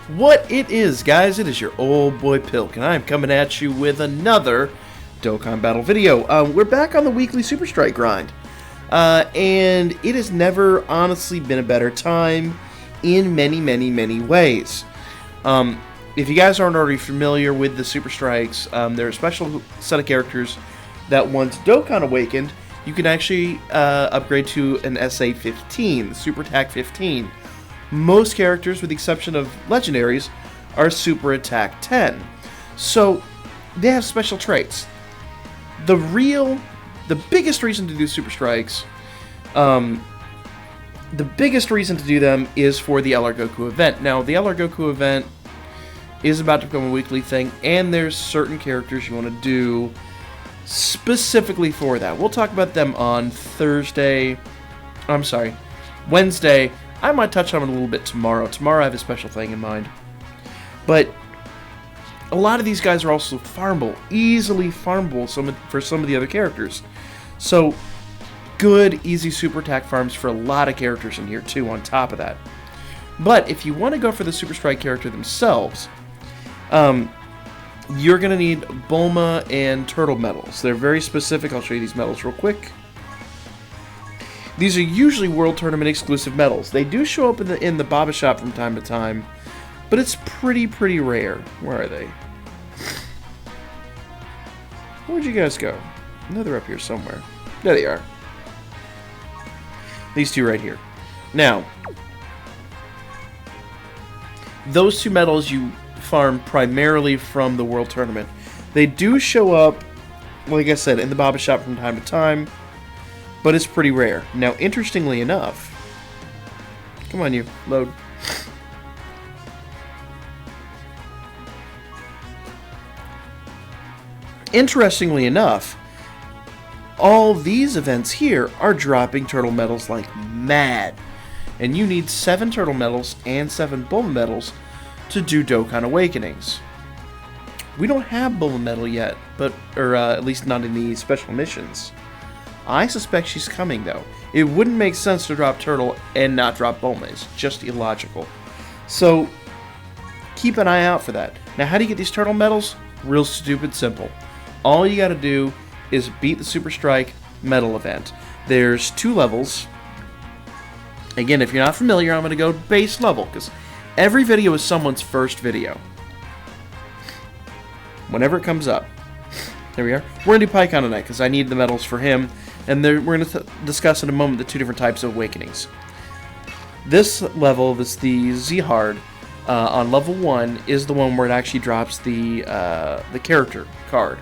What it is, guys, it is your old boy Pilk, and I'm coming at you with another Dokkan Battle video. We're back on the weekly Super Strike grind, and it has never honestly been a better time in many ways. If you guys aren't already familiar with the Super Strikes, they're a special set of characters that once Dokkan awakened, you can actually upgrade to an SA-15, Super Attack 15. Most characters, with the exception of legendaries, are Super Attack 10. So, they have special traits. The biggest reason to do Super Strikes, the biggest reason to do them is for the LR Goku event. Now, the LR Goku event is about to become a weekly thing, and there's certain characters you want to do specifically for that. We'll talk about them on Wednesday. I might touch on it a little bit tomorrow. Tomorrow I have a special thing in mind. But a lot of these guys are also farmable, easily farmable for some of the other characters. So, good, easy super attack farms for a lot of characters in here too, on top of that. But if you want to go for the Super Strike character themselves, you're going to need Bulma and Turtle medals. They're very specific. I'll show you these medals real quick. These are usually World Tournament exclusive medals. They do show up in the Baba shop from time to time, but it's pretty rare. Where are they? Where'd you guys go? I know they're up here somewhere. There they are. These two right here. Now, those two medals you farm primarily from the World Tournament. They do show up, like I said, in the Baba shop from time to time, but it's pretty rare. Now, interestingly enough, come on, you load. Interestingly enough, all these events here are dropping turtle medals like mad, and you need 7 turtle medals and 7 Bulma medals to do Dokkan Awakenings. We don't have Bulma medal yet, or at least not in the special missions. I suspect she's coming, though. It wouldn't make sense to drop Turtle and not drop Bulma. It's just illogical. So, keep an eye out for that. Now, how do you get these Turtle medals? Real stupid simple. All you gotta do is beat the Super Strike medal event. There's 2 levels. Again, if you're not familiar, I'm gonna go base level, because every video is someone's first video. Whenever it comes up. There we are. We're going to do Pycon tonight because I need the medals for him. And we're going to discuss in a moment the 2 different types of awakenings. This level, the Z-Hard, on level 1, is the one where it actually drops the character card.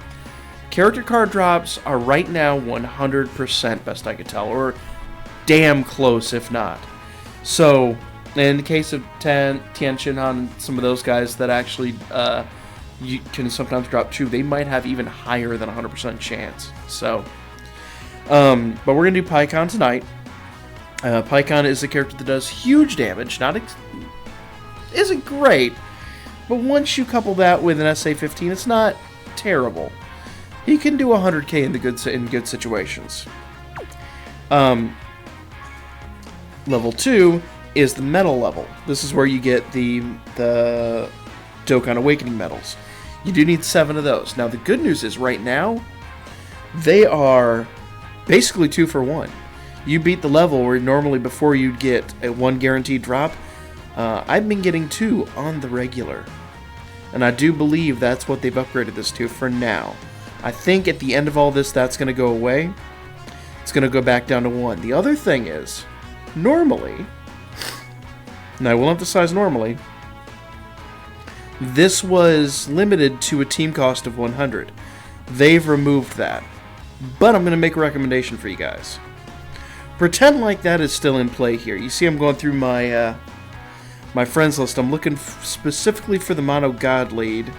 Character card drops are right now 100% best I could tell, or damn close if not. So, in the case of Tianchen on some of those guys that actually you can sometimes drop 2, they might have even higher than 100% chance. So, but we're going to do Pycon tonight. Pycon is a character that does huge damage. Isn't great, but once you couple that with an SA-15, it's not terrible. He can do 100k in good situations. Level 2 is the medal level. This is where you get the Dokkan Awakening medals. You do need 7 of those. Now, the good news is, right now, they are basically 2 for 1. You beat the level where normally before you'd get a 1 guaranteed drop. I've been getting 2 on the regular. And I do believe that's what they've upgraded this to for now. I think at the end of all this, that's going to go away. It's going to go back down to 1. The other thing is, normally, and I will emphasize normally, this was limited to a team cost of 100. They've removed that. But I'm going to make a recommendation for you guys. Pretend like that is still in play here. You see I'm going through my my friends list. I'm looking specifically for the Mono God lead.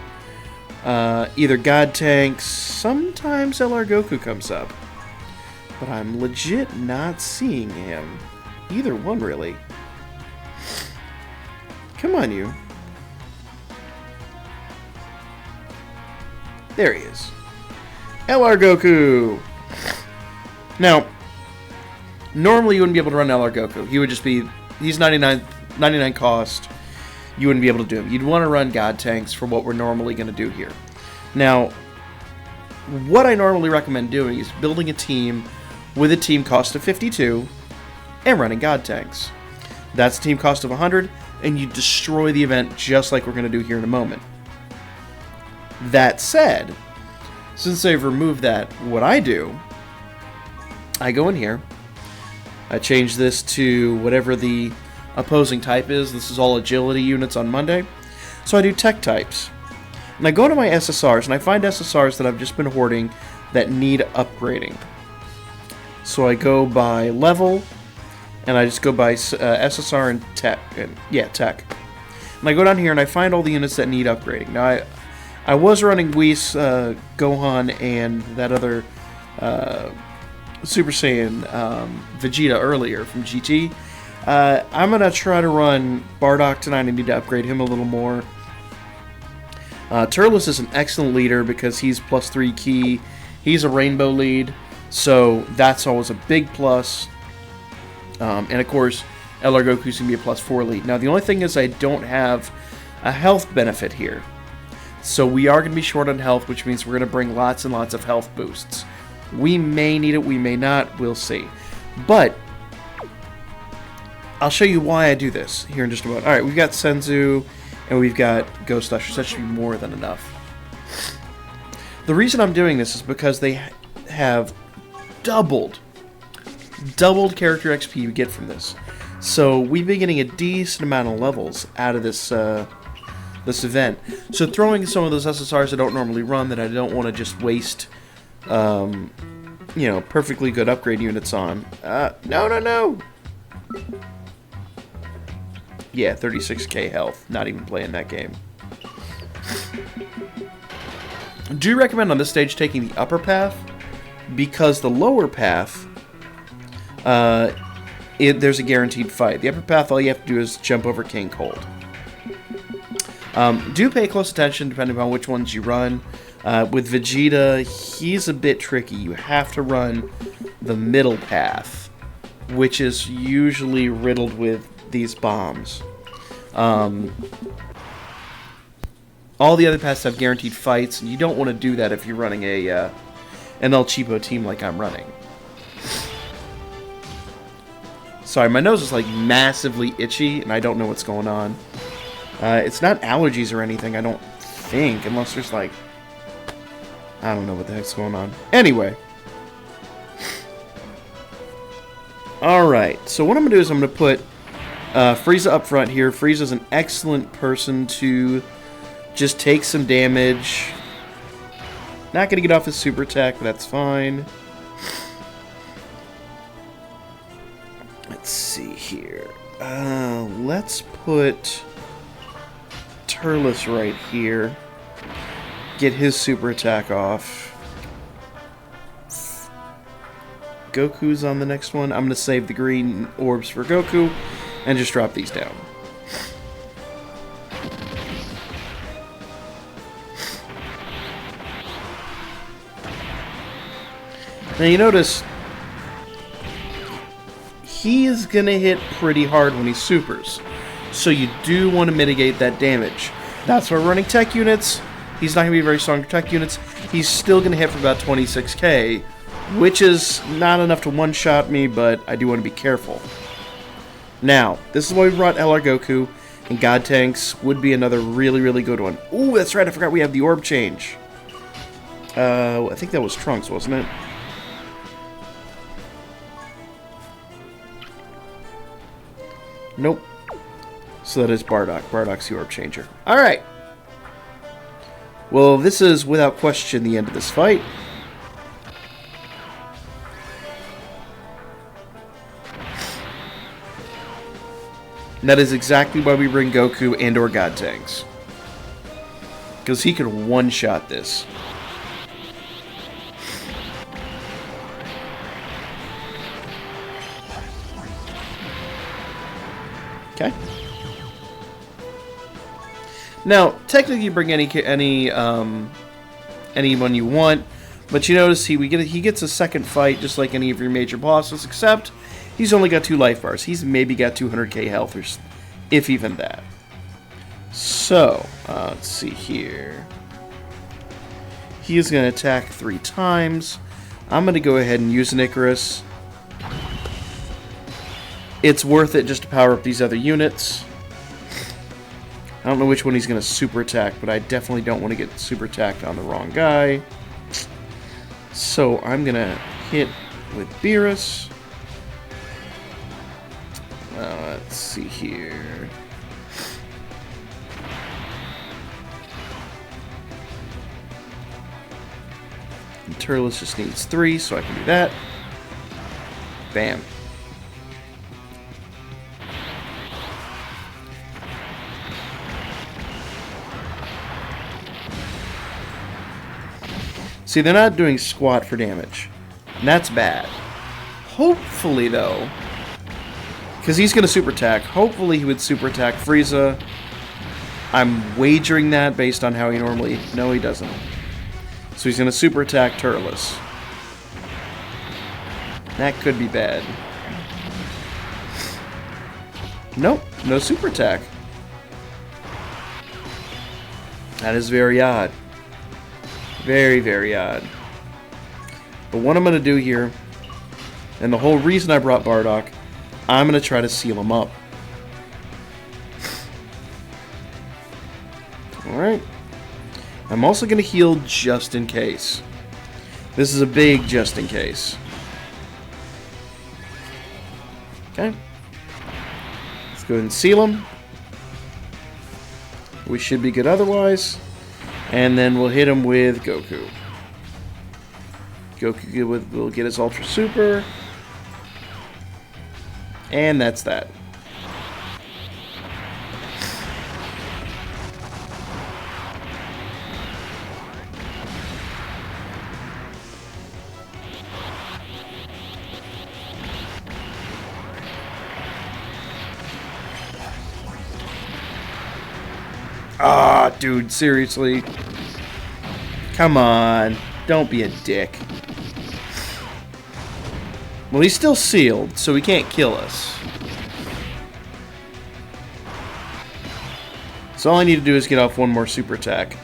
Either God Tanks, sometimes LR Goku comes up. But I'm legit not seeing him. Either one, really. Come on, you. There he is. LR Goku! Now, normally you wouldn't be able to run LR Goku. He would just be... He's 99 cost. you wouldn't be able to do them. You'd want to run God Tanks for what we're normally going to do here. Now, what I normally recommend doing is building a team with a team cost of 52 and running God Tanks. That's a team cost of 100, and you destroy the event just like we're going to do here in a moment. That said, since they've removed that, what I do, I go in here, I change this to whatever the opposing type is. This is all agility units on Monday. So I do tech types. And I go to my SSRs, and I find SSRs that I've just been hoarding that need upgrading. So I go by level, and I just go by SSR and tech. Tech. And I go down here, and I find all the units that need upgrading. Now, I was running Whis, Gohan, and that other Super Saiyan Vegeta earlier from GT. I'm going to try to run Bardock tonight. I need to upgrade him a little more. Turles is an excellent leader because he's +3 key. He's a rainbow lead, so that's always a big plus. And of course, LR Goku's going to be a +4 lead. Now, the only thing is I don't have a health benefit here. So we are going to be short on health, which means we're going to bring lots and lots of health boosts. We may need it, we may not, we'll see. But I'll show you why I do this here in just a moment. Alright, we've got Senzu and we've got Ghost Ushers. That should be more than enough. The reason I'm doing this is because they have doubled character XP you get from this. So we've been getting a decent amount of levels out of this this event. So throwing some of those SSRs I don't normally run that I don't want to just waste perfectly good upgrade units on. No. Yeah, 36k health. Not even playing that game. Do recommend on this stage taking the upper path, because the lower path, there's a guaranteed fight. The upper path, all you have to do is jump over King Cold. Do pay close attention depending on which ones you run. With Vegeta, he's a bit tricky. You have to run the middle path, which is usually riddled with these bombs. All the other paths have guaranteed fights, and you don't want to do that if you're running an El Cheapo team like I'm running. Sorry, my nose is like massively itchy, and I don't know what's going on. It's not allergies or anything, I don't think, unless there's like... I don't know what the heck's going on. Anyway. Alright, so what I'm going to do is I'm going to put Frieza up front here. Frieza's an excellent person to just take some damage. Not going to get off his super attack, but that's fine. Let's see here. Let's put Turles right here. Get his super attack off. Goku's on the next one. I'm going to save the green orbs for Goku and just drop these down. Now you notice he is going to hit pretty hard when he supers. So you do want to mitigate that damage. That's why we're running tech units. He's not going to be very strong to tech units. He's still going to hit for about 26k, which is not enough to one-shot me, but I do want to be careful. Now, this is why we brought LR Goku, and God Tanks would be another really, really good one. Ooh, that's right, I forgot we have the orb change. I think that was Trunks, wasn't it? Nope. So that is Bardock. Bardock's the orb changer. Alright. Well, this is without question the end of this fight. And that is exactly why we bring Goku and or God Tanks. Because he could one-shot this. Okay. Now, technically, you bring anyone you want, but you notice he gets a second fight just like any of your major bosses, except he's only got 2 life bars. He's maybe got 200k health, or if even that. So, let's see here. He is going to attack 3 times. I'm going to go ahead and use an Icarus. It's worth it just to power up these other units. I don't know which one he's going to super attack, but I definitely don't want to get super attacked on the wrong guy. So I'm going to hit with Beerus. Let's see here. And Turles just needs 3, so I can do that. Bam. See, they're not doing squat for damage. And that's bad. Hopefully, though, because he's going to super attack, hopefully he would super attack Frieza. I'm wagering that based on how he normally... No, he doesn't. So he's going to super attack Turles. That could be bad. Nope, no super attack. That is very odd. Very, very odd. But what I'm going to do here, and the whole reason I brought Bardock, I'm going to try to seal him up. Alright. I'm also going to heal just in case. This is a big just in case. Okay. Let's go ahead and seal him. We should be good otherwise. And then we'll hit him with Goku. Goku will get his Ultra Super. And that's that. Ah, dude, seriously. Come on. Don't be a dick. Well, he's still sealed, so he can't kill us. So all I need to do is get off one more super attack.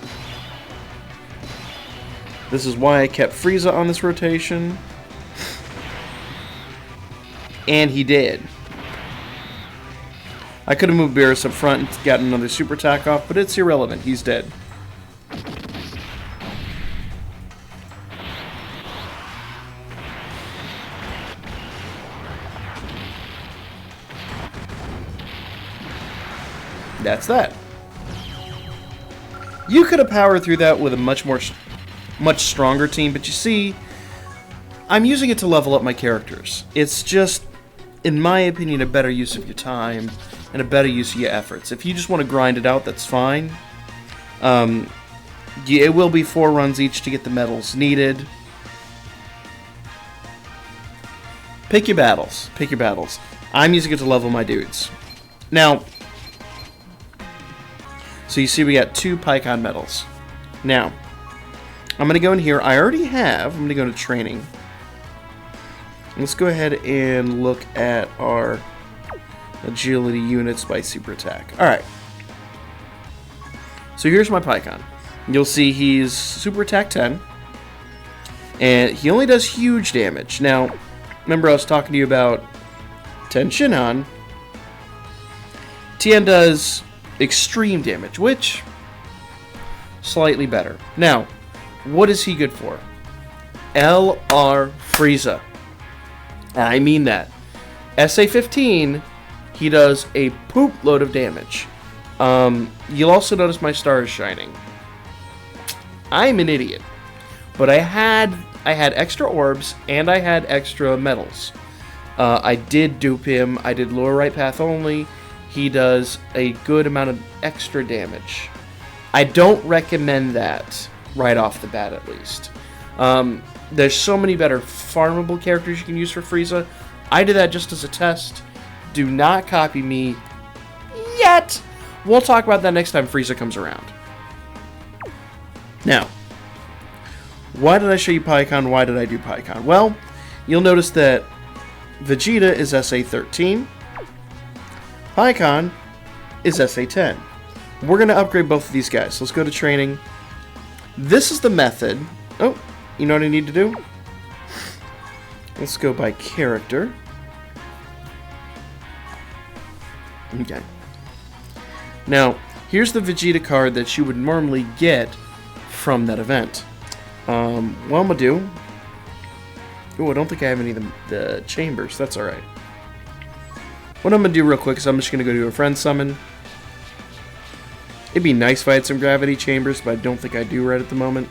This is why I kept Frieza on this rotation. And he did. I could have moved Beerus up front and gotten another super attack off, but it's irrelevant. He's dead. That's that. You could have powered through that with a much stronger team, but you see, I'm using it to level up my characters. It's just, in my opinion, a better use of your time and a better use of your efforts. If you just want to grind it out, that's fine. It will be 4 runs each to get the medals needed. Pick your battles. Pick your battles. I'm using it to level my dudes. Now, so you see we got 2 Pikkon medals. Now, I'm going to go in here. I already have. I'm going to go to training. Let's go ahead and look at our agility units by super attack. Alright. So here's my Pikkon. You'll see he's super attack 10. And he only does huge damage. Now, remember I was talking to you about Ten Shinhan. Tien does extreme damage, which slightly better. Now, what is he good for? LR Frieza. And I mean that. SA-15, he does a poop load of damage. You'll also notice my star is shining. I'm an idiot. But I had extra orbs and I had extra medals. I did dupe him. I did lower right path only. He does a good amount of extra damage. I don't recommend that right off the bat, at least. There's so many better farmable characters you can use for Frieza. I did that just as a test. Do not copy me yet. We'll talk about that next time Frieza comes around. Now, why did I show you Pikkon? Why did I do Pikkon? Well, you'll notice that Vegeta is SA-13. Pikkon is SA-10. we're going to upgrade both of these guys. Let's go to training. This is the method. Oh, you know what I need to do? Let's go by character. Okay. Now, here's the Vegeta card that you would normally get from that event. What I'm going to do... Oh, I don't think I have any of the chambers. That's alright. What I'm going to do real quick is I'm just going to go do a friend summon. It'd be nice if I had some gravity chambers, but I don't think I do right at the moment.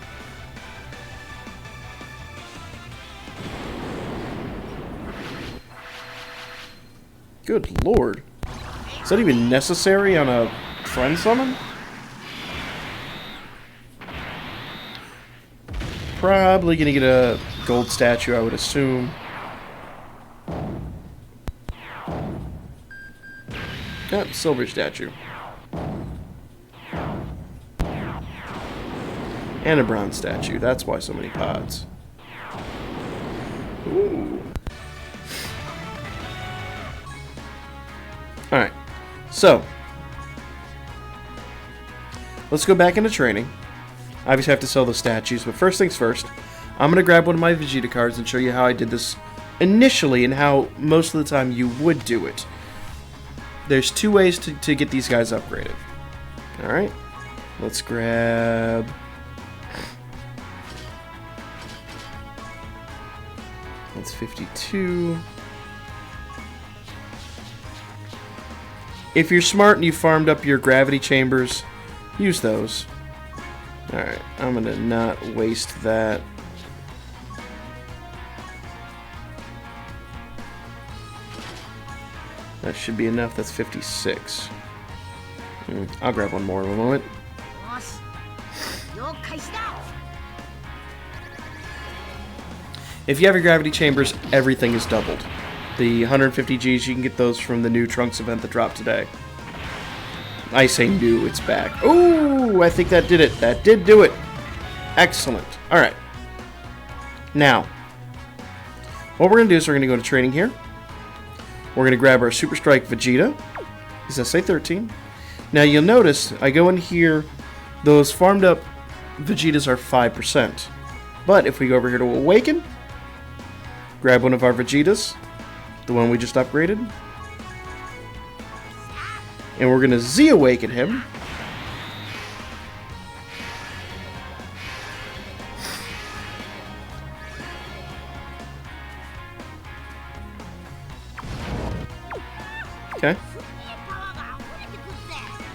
Good lord. Is that even necessary on a friend summon? Probably gonna get a gold statue, I would assume. Yep, silver statue. And a bronze statue. That's why so many pods. Ooh. Alright. So. Let's go back into training. Obviously I have to sell the statues, but first things first. I'm going to grab one of my Vegeta cards and show you how I did this initially and how most of the time you would do it. There's two ways to get these guys upgraded. Alright. Let's grab... That's 52. If you're smart and you farmed up your gravity chambers, use those. Alright, I'm gonna not waste that. That should be enough. That's 56. I'll grab one more in a moment. If you have your gravity chambers, everything is doubled. The 150 Gs, you can get those from the new Trunks event that dropped today. I say new, it's back. Ooh, I think that did it. That did do it. Excellent. Alright. Now, what we're going to do is we're going to go to training here. We're going to grab our Super Strike Vegeta. Does that say 13? Now, you'll notice, I go in here, those farmed up Vegetas are 5%. But if we go over here to Awaken, grab one of our Vegetas, the one we just upgraded, and we're going to Z-Awaken him. Okay.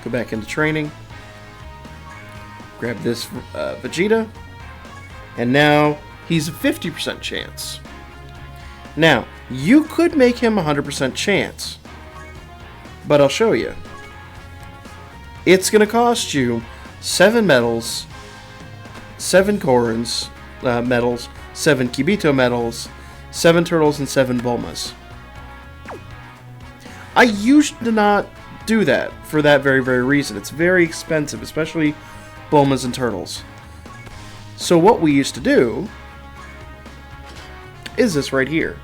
Go back into training. Grab this Vegeta. And now he's a 50% chance. Now, you could make him a 100% chance. But I'll show you. It's going to cost you 7 medals, 7 Corins medals, 7 Kibito medals, 7 turtles, and 7 Bulmas. I used to not do that for that very, very reason. It's very expensive, especially Bulmas and turtles. So what we used to do is this right here.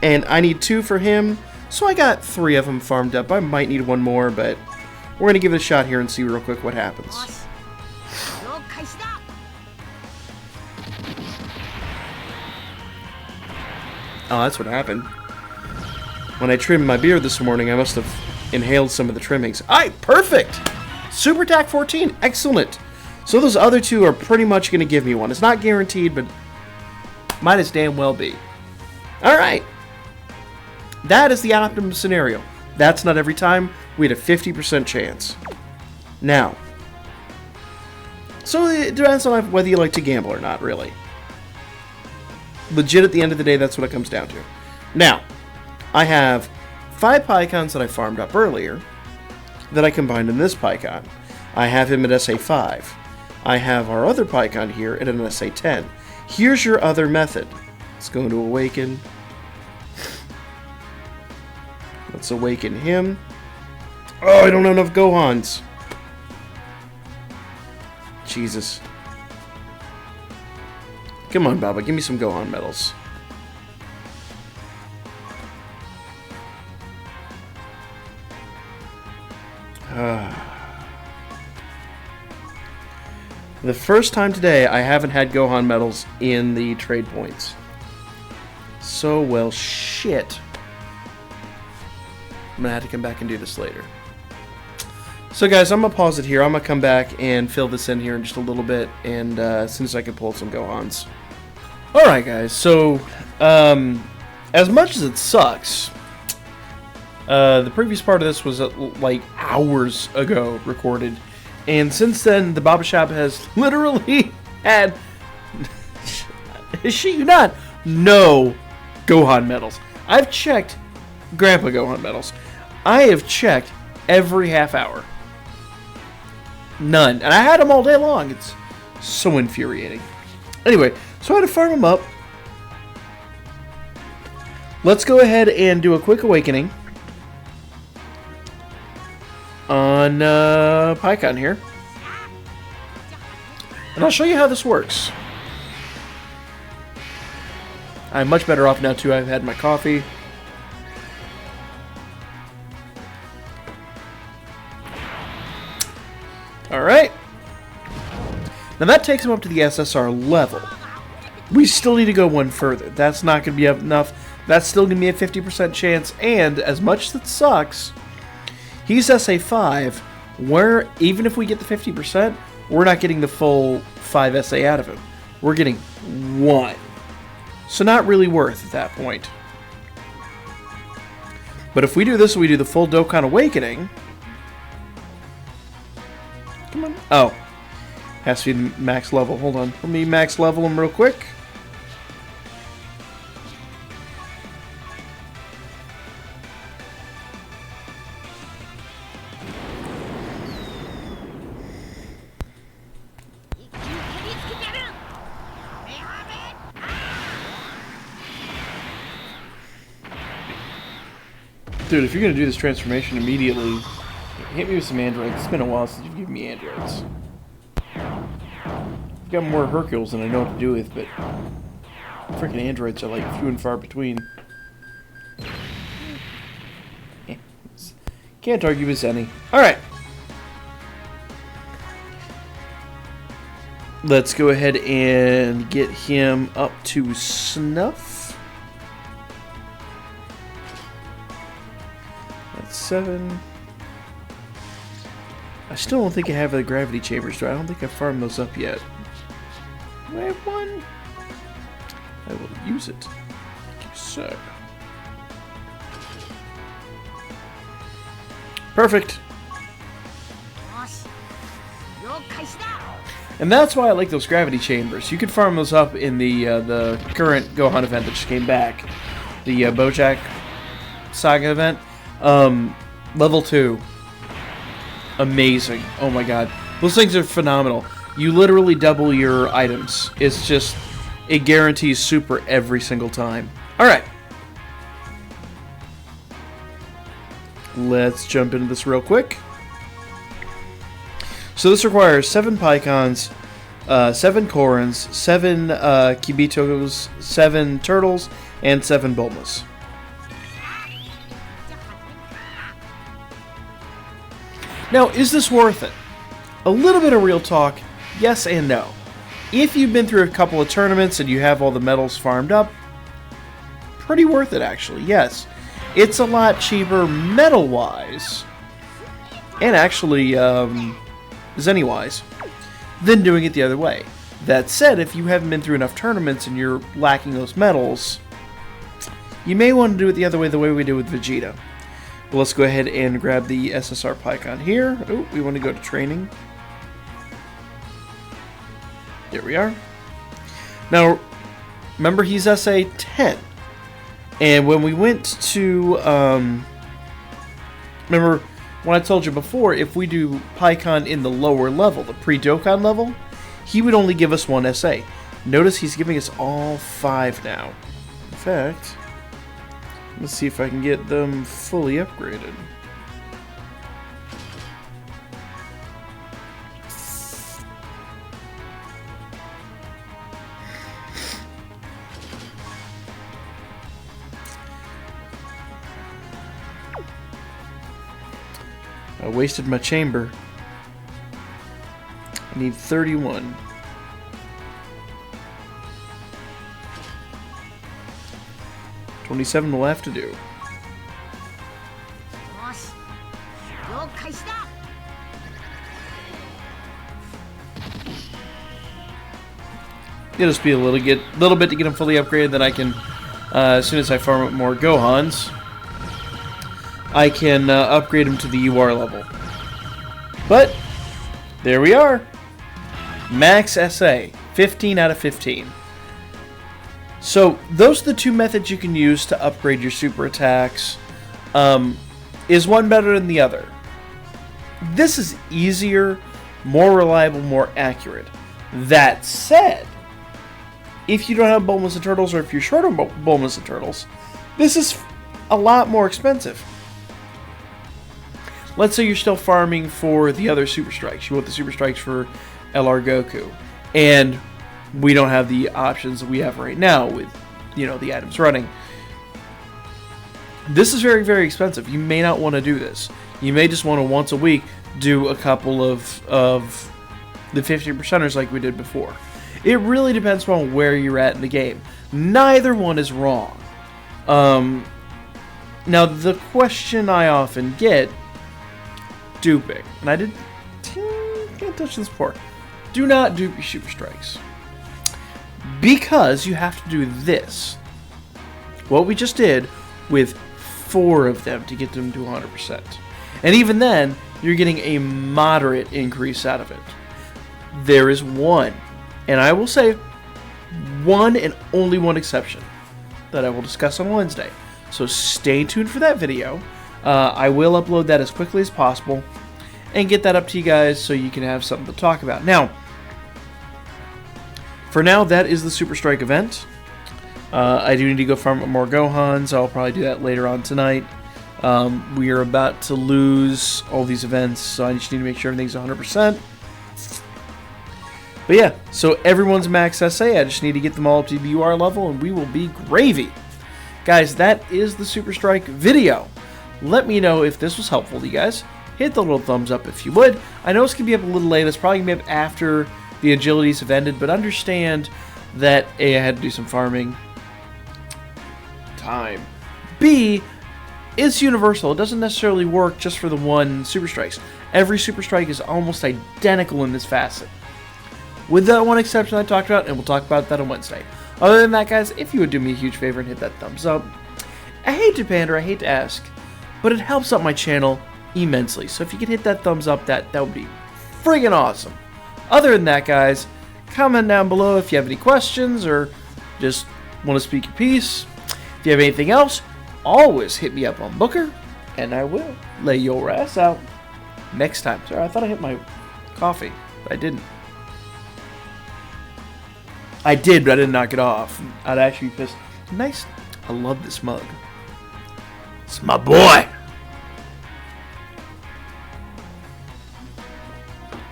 And I need 2 for him, so I got 3 of them farmed up. I might need 1 more, but we're going to give it a shot here and see real quick what happens. Oh, that's what happened. When I trimmed my beard this morning, I must have inhaled some of the trimmings. Alright, perfect! Super Attack 14, excellent! So those other 2 are pretty much going to give me 1. It's not guaranteed, but might as damn well be. Alright. That is the optimum scenario. That's not every time. We had a 50% chance. Now, so it depends on whether you like to gamble or not, really. Legit, at the end of the day, that's what it comes down to. Now, I have 5 Pycons that I farmed up earlier that I combined in this Pycon. I have him at SA 5. I have our other Pycon here at an SA 10. Here's your other method. Let's go into Awaken. Let's awaken him. Oh, I don't have enough Gohans. Jesus. Come on, Baba, give me some Gohan medals. The first time today I haven't had Gohan medals in the trade points. So, well, shit. I'm gonna have to come back and do this later. So guys, I'm gonna pause it here. I'm gonna come back and fill this in here in just a little bit, and as soon as I can pull some Gohans. Alright guys, so as much as it sucks, the previous part of this was like hours ago recorded, and since then the Baba Shop has literally had shit you not, no Gohan medals. I've checked Grandpa Gohan medals. I have checked every half hour. None. And I had them all day long. It's so infuriating. Anyway, so I had to farm them up. Let's go ahead and do a quick awakening on PyCon here. And I'll show you how this works. I'm much better off now, too. I've had my coffee. Alright. Now that takes him up to the SSR level. We still need to go one further. That's not going to be enough. That's still going to be a 50% chance. And as much as it sucks, he's SA5, where even if we get the 50%, we're not getting the full 5 SA out of him. We're getting 1. So not really worth at that point. But if we do this, we do the full Dokkan Awakening. Come on. Oh. Has to be max level. Hold on. Let me max level him real quick. Dude, if you're going to do this transformation immediately, hit me with some androids. It's been a while since you've given me androids. I've got more Hercules than I know what to do with, but freaking androids are like few and far between. Can't argue with any. Alright. Let's go ahead and get him up to snuff. 7. I still don't think I have the gravity chambers, so I don't think I've farmed those up yet. Do I have one? I will use it. So. Perfect. And that's why I like those gravity chambers. You could farm those up in the current Gohan event that just came back. The Bojack Saga event. Level 2. Amazing. Oh my god. Those things are phenomenal. You literally double your items. It's just, it guarantees super every single time. Alright. Let's jump into this real quick. So this requires 7 Pycons, 7 Korans, 7 Kibitos, 7 Turtles, and 7 Bulmas. Now, is this worth it? A little bit of real talk, yes and no. If you've been through a couple of tournaments and you have all the medals farmed up, pretty worth it actually, yes. It's a lot cheaper medal-wise, and actually Zenny-wise, than doing it the other way. That said, if you haven't been through enough tournaments and you're lacking those medals, you may want to do it the other way, the way we did with Vegeta. But let's go ahead and grab the SSR Pycon here. Oh, we want to go to training. There we are. Now, remember he's SA 10. And when we went to, remember when I told you before, if we do PyCon in the lower level, the pre-Dokkan level, he would only give us 1 SA. Notice he's giving us all 5 now. In fact, let's see if I can get them fully upgraded. I wasted my chamber. I need 31. $27 will have to do. It'll just be a little bit to get them fully upgraded. Then I can, as soon as I farm up more Gohans, I can upgrade them to the UR level. But there we are. Max SA, 15 out of 15. So those are the two methods you can use to upgrade your super attacks. Is one better than the other? This is easier, more reliable, more accurate. That said, if you don't have Bulmas and Turtles, or if you're short on Bulmas and Turtles, this is a lot more expensive. Let's say you're still farming for the other Super Strikes. You want the Super Strikes for LR Goku. And we don't have the options that we have right now with, you know, the items running. This is very, very expensive. You may not want to do this. You may just want to once a week do a couple of the 50%ers like we did before. It really depends on where you're at in the game. Neither one is wrong. Now, the question I often get, duping, and I can't touch this before. Do not dupe your Super Strikes. Because you have to do this. What we just did with 4 of them to get them to 100%. And even then, you're getting a moderate increase out of it. There is one, and I will say one and only one exception that I will discuss on Wednesday. So stay tuned for that video. I will upload that as quickly as possible and get that up to you guys so you can have something to talk about. Now, for now, that is the Super Strike event. I do need to go farm more Gohans. I'll probably do that later on tonight. We are about to lose all these events, so I just need to make sure everything's 100%. But yeah, so everyone's max SA. I just need to get them all up to the UR level, and we will be gravy. Guys, that is the Super Strike video. Let me know if this was helpful to you guys. Hit the little thumbs up if you would. I know it's going to be up a little late. It's probably going to be up after the agilities have ended, but understand that A, I had to do some farming. Time. B, it's universal. It doesn't necessarily work just for the one Super Strikes. Every Super Strike is almost identical in this facet, with that one exception I talked about, and we'll talk about that on Wednesday. Other than that, guys, if you would do me a huge favor and hit that thumbs up. I hate to pander, I hate to ask, but it helps out my channel immensely. So if you could hit that thumbs up, that would be friggin' awesome. Other than that, guys, comment down below if you have any questions or just want to speak your piece. If you have anything else, always hit me up on Booker, and I will lay your ass out next time. Sorry, I thought I hit my coffee, but I didn't. I did, but I didn't knock it off. I'd actually be pissed. Nice. I love this mug. It's my boy.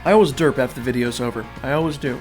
I always derp after the video's over. I always do.